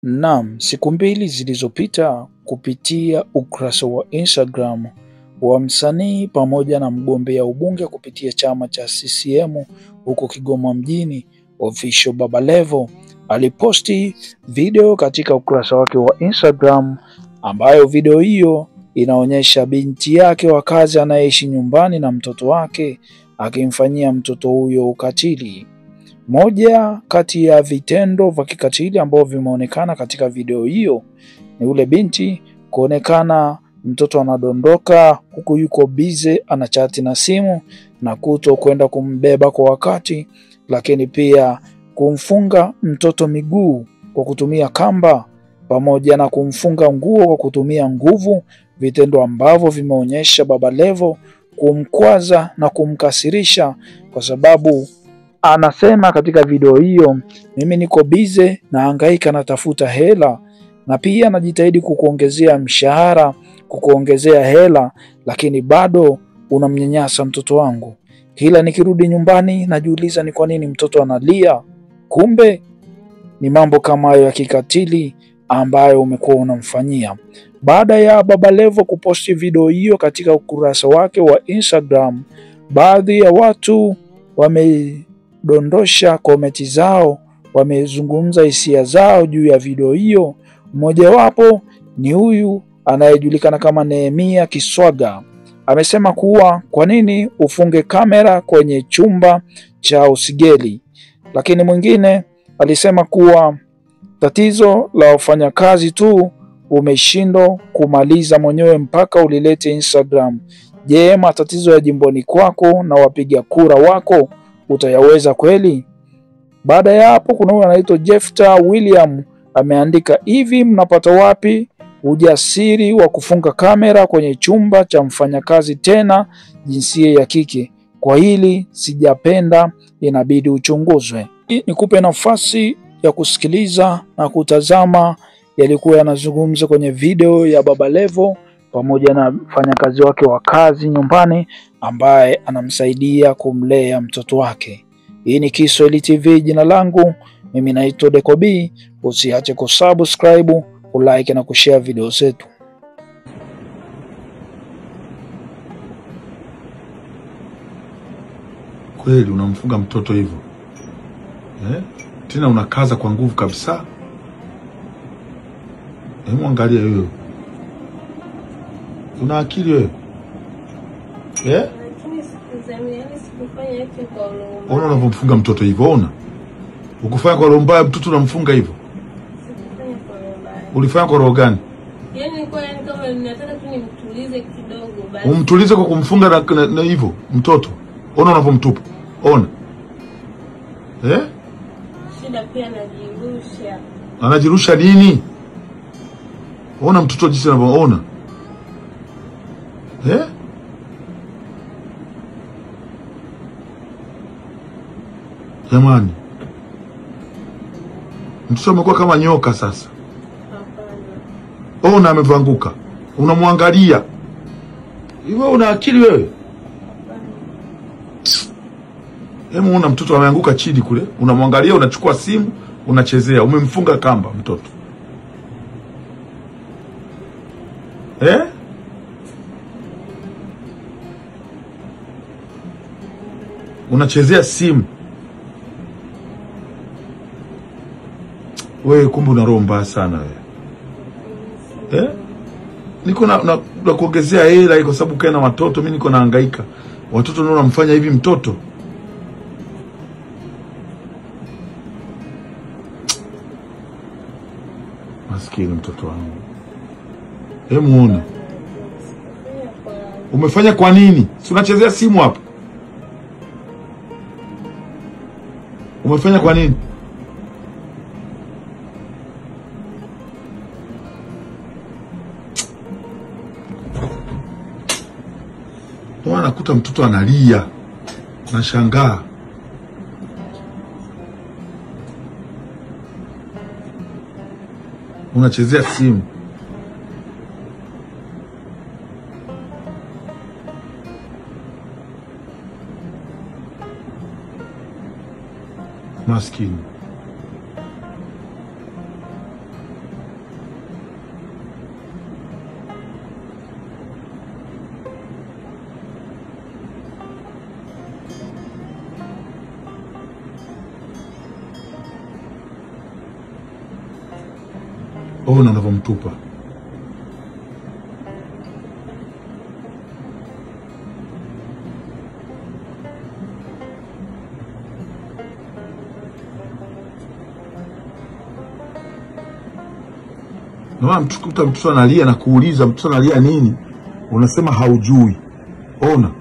Naam, siku mbili zilizopita kupitia ukurasa wa Instagram wa msanii pamoja na mgombea ubunge kupitia chama cha CCM huko Kigoma mjini, Official Baba Levo aliposti video katika ukurasa wake wa Instagram, ambayo video hiyo inaonyesha binti yake wa kazi anayeishi nyumbani na mtoto wake akimfanyia mtoto huyo ukatili. Moja kati ya vitendo vya kikatili ambavyo vimeonekana katika video hiyo ni ule binti kuonekana mtoto anadondoka huku yuko bize anachati na simu na kuto kwenda kumbeba kwa wakati, lakini pia kumfunga mtoto miguu kwa kutumia kamba pamoja na kumfunga nguo kwa kutumia nguvu, vitendo ambavyo vimeonyesha Baba Levo kumkwaza na kumkasirisha, kwa sababu anasema katika video hiyo, mimi niko bize na hangaika natafuta hela na pia najitahidi kukuongezea mshahara, kukuongezea hela, lakini bado unamnyanyasa mtoto wangu. Kila nikirudi nyumbani najiuliza ni kwa nini mtoto analia. Kumbe ni mambo kama hayo ya kikatili ambayo umekuwa unamfanyia. Baada ya Baba Levo kuposti video hiyo katika ukurasa wake wa Instagram, baadhi ya watu wamedondosha komenti zao, wamezungumza hisia zao juu ya video hiyo. Mmoja wapo ni huyu anayejulikana kama Nehemia Kiswaga. Amesema kuwa kwa nini ufunge kamera kwenye chumba cha usigeli, lakini mwingine alisema kuwa tatizo la wafanyakazi tu umeshindwa kumaliza mwenyewe mpaka ulilete Instagram. Je, matatizo ya jimboni kwako na wapiga kura wako utayaweza kweli? Baada ya hapo kuna huyu anaitwa Jefta William ameandika hivi, mnapata wapi ujasiri wa kufunga kamera kwenye chumba cha mfanyakazi, tena jinsia ya kike? Kwa hili sijapenda, inabidi uchunguzwe. Nikupe nafasi ya kusikiliza na kutazama yalikuwa yanazungumza kwenye video ya Baba Levo pamoja na mfanyakazi wake wa kazi nyumbani ambaye anamsaidia kumlea mtoto wake. Hii ni Kiswahili TV, jina langu mimi naitwa Deco B. Usiache kusubscribe, kulike na kushare video zetu. Kweli unamfunga mtoto hivyo? Tena unakaza kwa nguvu kabisa. Hebu angalia wewe. Una akili wewe? Ona unavomfunga mtoto hivyo, ona. Ukufanya kwa roho mbaya mtoto unamfunga hivyo? Ulifanya kwa roho gani? Yaani kama ninataka tu nimtulize kidogo basi. Umtulize kwa kumfunga na hivyo mtoto. Ona unavomtupa. Ona. Shida pia anajirusha. Anajirusha nini? Ona mtoto jinsi anavyoona. Jamani. Mtoto amekuwa kama nyoka sasa. Ona amevanguka. Unamwangalia. Wewe una akili wewe? Hebu una mtoto ameanguka chini kule, unamwangalia, unachukua simu, unachezea, umemfunga kamba mtoto. Unachezea simu. Wewe kumbe una roho mbaya sana wewe. Niko na kuongezea hela kwa sababu kana watoto, mimi niko nahangaika. Watoto ndio wanamfanya hivi mtoto. Maskini mtoto wangu. Muone. Umefanya kwa nini? Si unachezea simu hapa? Umefanya kwa nini? Nakuta mtoto analia. Nashangaa. Unachezea simu. Maskini. Ona unavyomtupa. Na mtukuta mtoto analia na kuuliza mtoto analia nini? Unasema haujui. Ona.